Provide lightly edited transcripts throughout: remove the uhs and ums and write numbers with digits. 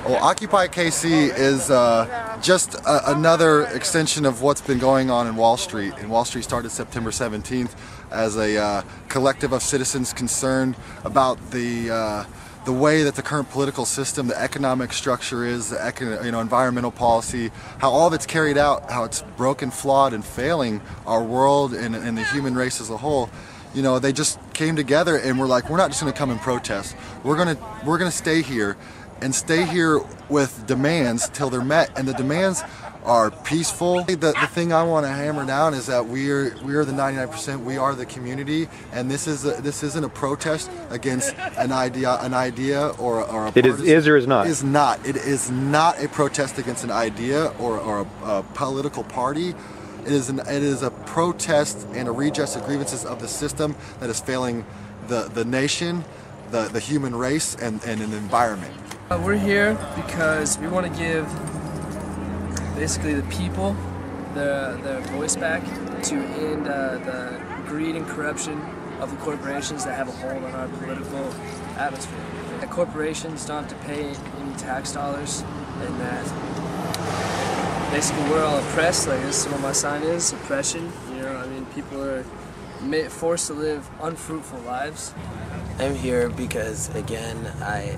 Well, Occupy K.C. is just another extension of what's been going on in Wall Street. And Wall Street started September 17th as a collective of citizens concerned about the way that the current political system, the economic structure is, the environmental policy, how all of it's carried out, how it's broken, flawed, and failing our world and the human race as a whole. You know, they just came together and were like, we're not just going to come and protest. We're gonna stay here and stay here with demands till they're met, and the demands are peaceful. The thing I want to hammer down is that we are the 99%. We are the community, and this isn't a protest against an idea or a. It is or is not. Is not. It is not a protest against an idea or a political party. It is a protest and a redress of grievances of the system that is failing the nation, the human race, and an environment. We're here because we want to give basically the people their voice back to end the greed and corruption of the corporations that have a hold on our political atmosphere. The corporations don't have to pay any tax dollars, and that basically we're all oppressed. Like this is what my sign is, oppression. You know, I mean, people are forced to live unfruitful lives. I'm here because, again, I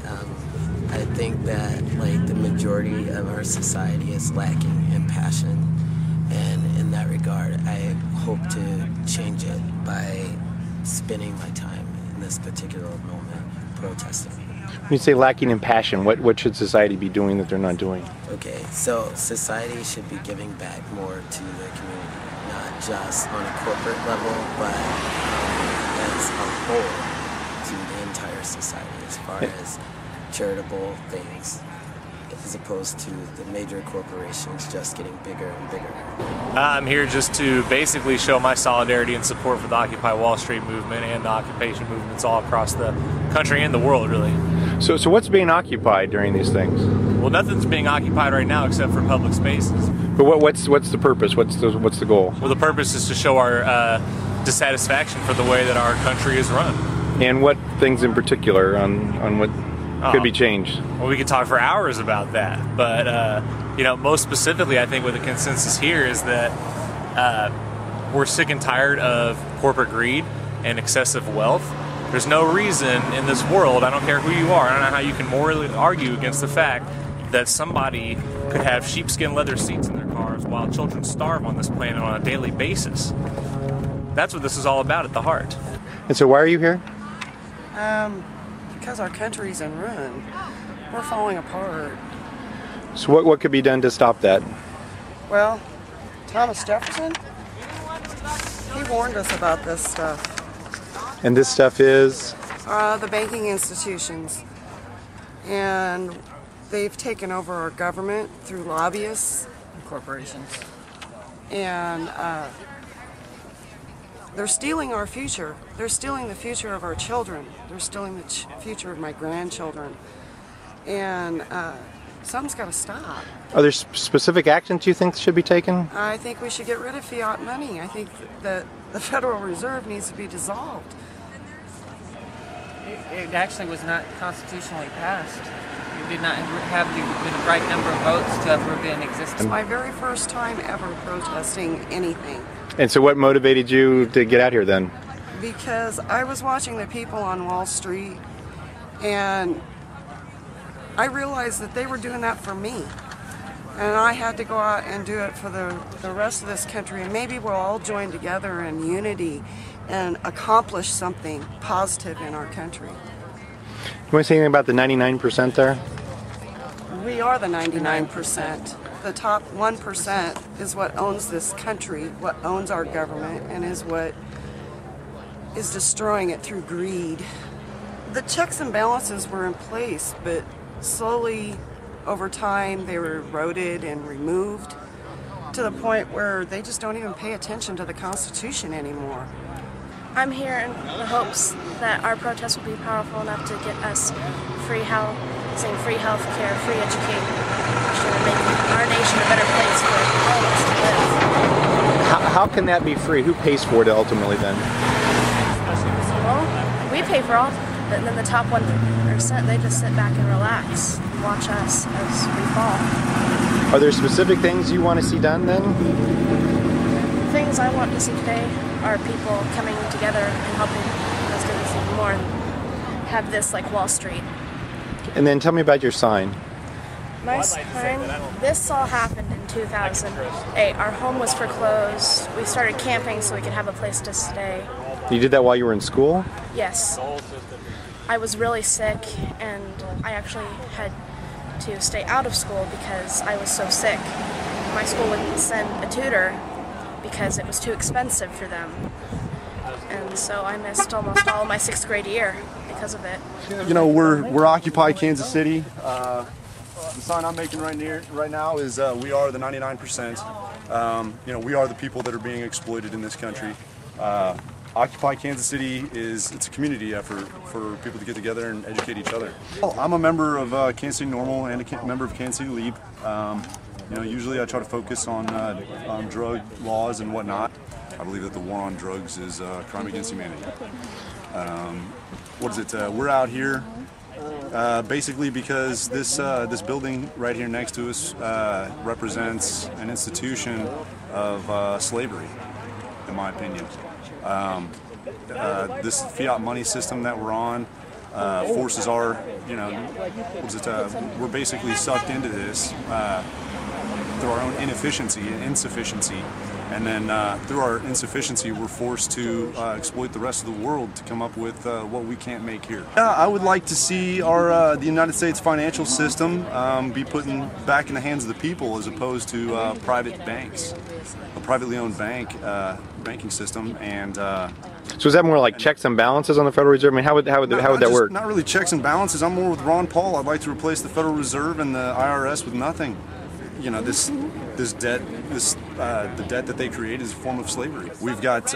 think that like the majority of our society is lacking in passion, and in that regard, I hope to change it by spending my time in this particular moment protesting. When you say lacking in passion, what should society be doing that they're not doing? Okay, so society should be giving back more to the community, not just on a corporate level, but as a whole to the entire society as far as charitable things, as opposed to the major corporations just getting bigger and bigger. I'm here just to basically show my solidarity and support for the Occupy Wall Street movement and the occupation movements all across the country and the world, really. So what's being occupied during these things? Well, nothing's being occupied right now except for public spaces. But what's the purpose? What's the goal? Well, the purpose is to show our dissatisfaction for the way that our country is run. And what things in particular on what could be changed? Well, we could talk for hours about that, but you know, most specifically, I think what the consensus here is that we're sick and tired of corporate greed and excessive wealth. There's no reason in this world, I don't care who you are, I don't know how you can morally argue against the fact that somebody could have sheepskin leather seats in their cars while children starve on this planet on a daily basis. That's what this is all about at the heart. And so why are you here? Because our country's in ruin. We're falling apart. So what could be done to stop that? Well, Thomas Jefferson, he warned us about this stuff. And this stuff is? The banking institutions. And they've taken over our government through lobbyists. And corporations. And they're stealing our future. They're stealing the future of our children. They're stealing the future of my grandchildren. And something's got to stop. Are there specific actions you think should be taken? I think we should get rid of fiat money. I think that the Federal Reserve needs to be dissolved. It actually was not constitutionally passed. It did not have the right number of votes to ever be in existence. It's my very first time ever protesting anything. And so what motivated you to get out here then? Because I was watching the people on Wall Street, and I realized that they were doing that for me. And I had to go out and do it for the rest of this country, and maybe we'll all join together in unity and accomplish something positive in our country. You want to say anything about the 99% there? We are the 99%. The top 1% is what owns this country, what owns our government, and is what is destroying it through greed. The checks and balances were in place, but slowly over time they were eroded and removed to the point where they just don't even pay attention to the Constitution anymore. I'm here in the hopes that our protest will be powerful enough to get us free housing, free health care, free education, and make our nation a better place for all of us to live. How can that be free? Who pays for it ultimately then? Well, we pay for all, but then the top 1%, they just sit back and relax. watch us as we fall. Are there specific things you want to see done then? Things I want to see today are people coming together and helping us do this even more and have this like Wall Street. And then tell me about your sign. My sign, this all happened in 2008. Our home was foreclosed. We started camping so we could have a place to stay. You did that while you were in school? Yes. I was really sick and I actually had to stay out of school because I was so sick. My school wouldn't send a tutor because it was too expensive for them. And so I missed almost all of my 6th grade year because of it. You know, we're Occupy Kansas City. The sign I'm making right now is we are the 99%. You know, we are the people that are being exploited in this country. Occupy Kansas City it's a community effort for people to get together and educate each other. I'm a member of Kansas City Normal and a member of Kansas City Leap. You know, usually I try to focus on drug laws and whatnot. I believe that the war on drugs is a crime against humanity. What is it? We're out here basically because this building right here next to us represents an institution of slavery, in my opinion. This fiat money system that we're on forces our, you know, we're basically sucked into this through our own inefficiency and insufficiency. And then through our insufficiency, we're forced to exploit the rest of the world to come up with what we can't make here. I would like to see the United States financial system be put back in the hands of the people as opposed to private banks, a privately owned banking system. And so is that more like checks and balances on the Federal Reserve? I mean, how would that work? Not really checks and balances. I'm more with Ron Paul. I'd like to replace the Federal Reserve and the IRS with nothing. You know, this debt, the debt that they create is a form of slavery. We've got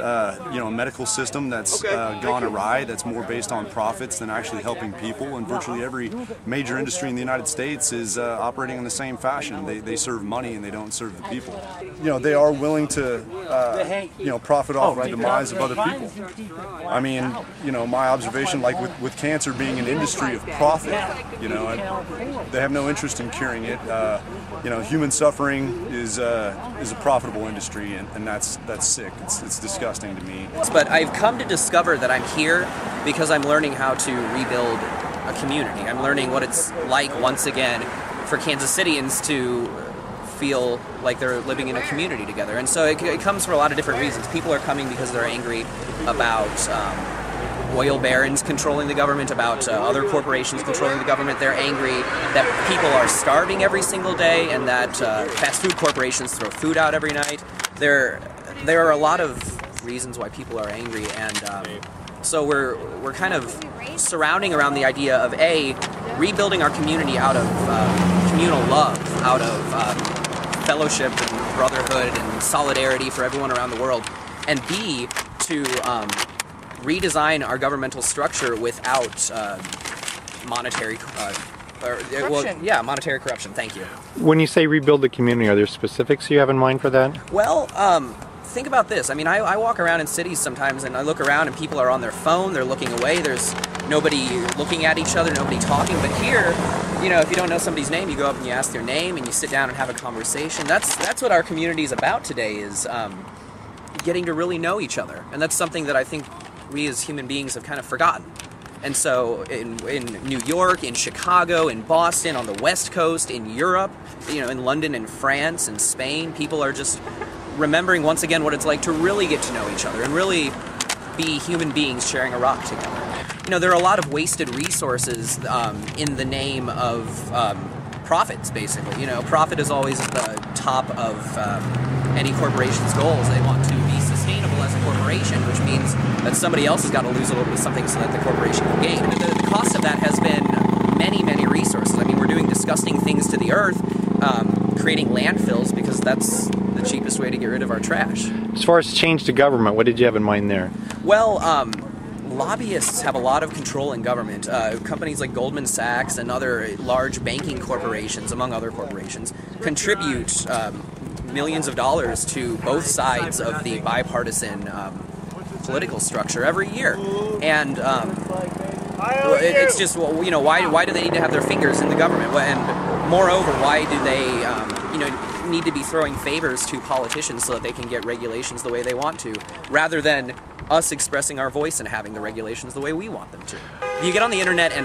you know, a medical system that's gone awry, that's more based on profits than actually helping people, and virtually every major industry in the United States is operating in the same fashion. They serve money and they don't serve the people. You know, they are willing to you know, profit off the demise of other people. I mean, you know, my observation, like with cancer being an industry of profit, you know, they have no interest in curing it. You know, human suffering is a profitable industry, and that's sick. It's disgusting to me. But I've come to discover that I'm here because I'm learning how to rebuild a community. I'm learning what it's like once again for Kansas Cityans to feel like they're living in a community together. And so it comes for a lot of different reasons. People are coming because they're angry about oil barons controlling the government, about other corporations controlling the government. They're angry that people are starving every single day and that fast food corporations throw food out every night. There are a lot of reasons why people are angry, and so we're kind of surrounding around the idea of A, rebuilding our community out of communal love, out of fellowship and brotherhood and solidarity for everyone around the world, and B, to redesign our governmental structure without monetary monetary corruption. Thank you. When you say rebuild the community, are there specifics you have in mind for that? Well, think about this. I mean, I walk around in cities sometimes and I look around and people are on their phone, they're looking away, there's nobody looking at each other, nobody talking. But here, you know, if you don't know somebody's name, you go up and you ask their name and you sit down and have a conversation. That's what our community is about today, is getting to really know each other. And that's something that I think we as human beings have kind of forgotten. And so in New York, in Chicago, in Boston, on the West Coast, in Europe, you know, in London and France and Spain, people are just remembering once again what it's like to really get to know each other and really be human beings sharing a rock together. You know, there are a lot of wasted resources in the name of profits, basically. You know, profit is always at the top of any corporation's goals. They want to be sustainable as a corporation, which means that somebody else has got to lose a little bit of something so that the corporation can gain. And the cost of that has been many, many resources. I mean, we're doing disgusting things to the earth, creating landfills, because that's the cheapest way to get rid of our trash. As far as change to government, what did you have in mind there? Well, lobbyists have a lot of control in government. Companies like Goldman Sachs and other large banking corporations, among other corporations, contribute millions of dollars to both sides of the bipartisan political structure every year. And It's just, well, you know, why do they need to have their fingers in the government? And moreover, why do they, you know, need to be throwing favors to politicians so that they can get regulations the way they want to, rather than us expressing our voice and having the regulations the way we want them to? If you get on the internet and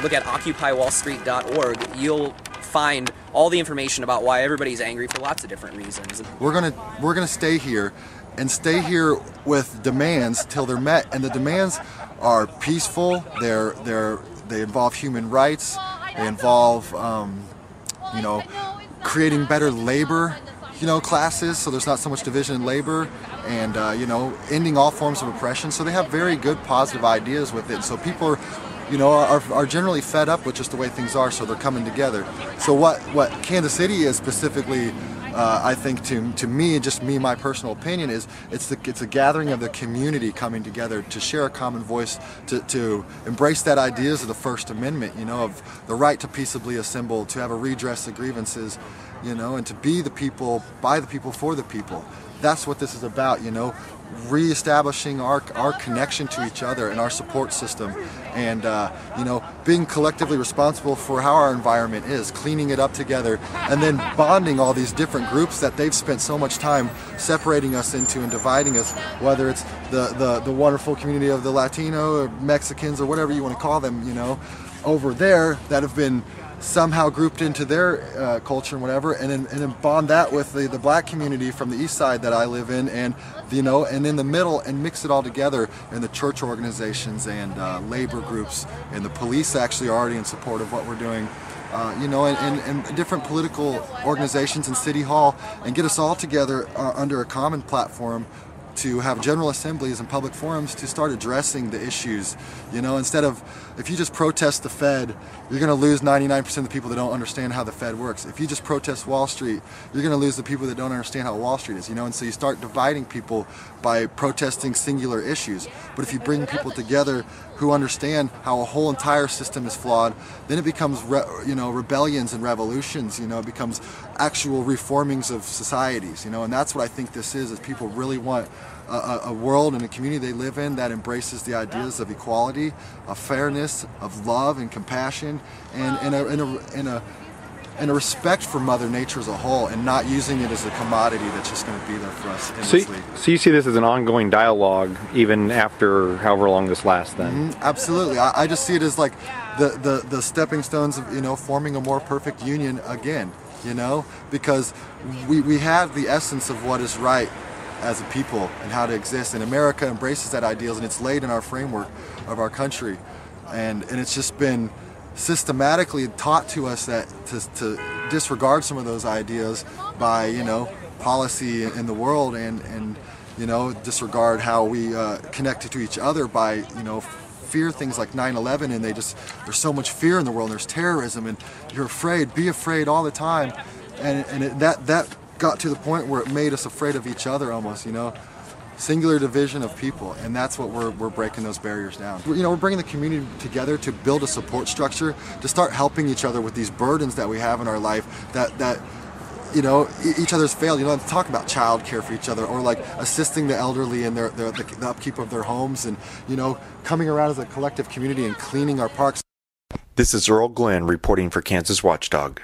look at OccupyWallStreet.org, you'll find all the information about why everybody's angry for lots of different reasons. We're gonna stay here, and stay here with demands till they're met, and the demands are peaceful. They involve human rights. They involve you know, creating better labor, you know, classes, so there's not so much division in labor, and you know, ending all forms of oppression. So they have very good positive ideas with it. So people are, you know, are generally fed up with just the way things are, so they're coming together. So what Kansas City is specifically, I think to me, just me, my personal opinion, is it's a gathering of the community coming together to share a common voice, to embrace that ideas of the First Amendment, you know, of the right to peaceably assemble, to have a redress of grievances, you know, and to be the people, by the people, for the people. That's what this is about, you know, reestablishing our connection to each other and our support system, and you know, being collectively responsible for how our environment is, cleaning it up together, and then bonding all these different groups that they've spent so much time separating us into and dividing us, whether it's the wonderful community of the Latino or Mexicans or whatever you want to call them, you know, over there, that have been somehow grouped into their culture and whatever, and then bond that with the black community from the east side that I live in, and you know, and in the middle, and mix it all together in the church organizations and labor groups, and the police actually are already in support of what we're doing, you know, and different political organizations in City Hall, and get us all together under a common platform to have general assemblies and public forums to start addressing the issues. You know, instead of, if you just protest the Fed, you're going to lose 99% of the people that don't understand how the Fed works. If you just protest Wall Street, you're going to lose the people that don't understand how Wall Street is, you know, and so you start dividing people by protesting singular issues. But if you bring people together who understand how a whole entire system is flawed, then it becomes, you know, rebellions and revolutions, you know, it becomes actual reformings of societies, you know, and that's what I think this is people really want a world and a community they live in that embraces the ideas of equality, of fairness, of love and compassion, and a respect for Mother Nature as a whole, and not using it as a commodity that's just going to be there for us endlessly. So you see this as an ongoing dialogue even after however long this lasts then? Mm-hmm, absolutely. I just see it as like the stepping stones of, you know, forming a more perfect union again, you know, because we have the essence of what is right as a people and how to exist, and America embraces that ideals, and it's laid in our framework of our country, and it's just been systematically taught to us that to disregard some of those ideas by, you know, policy in the world, and you know, disregard how we connect to each other by, you know, fear things like 9/11, and there's so much fear in the world, and there's terrorism, and you're afraid, be afraid all the time, and that got to the point where it made us afraid of each other almost, you know, singular division of people, and that's what we're breaking those barriers down. You know, we're bringing the community together to build a support structure, to start helping each other with these burdens that we have in our life, that you know, each other's failed, you know, talk about child care for each other, or like assisting the elderly in the upkeep of their homes, and, you know, coming around as a collective community and cleaning our parks. This is Earl Glenn reporting for Kansas Watchdog.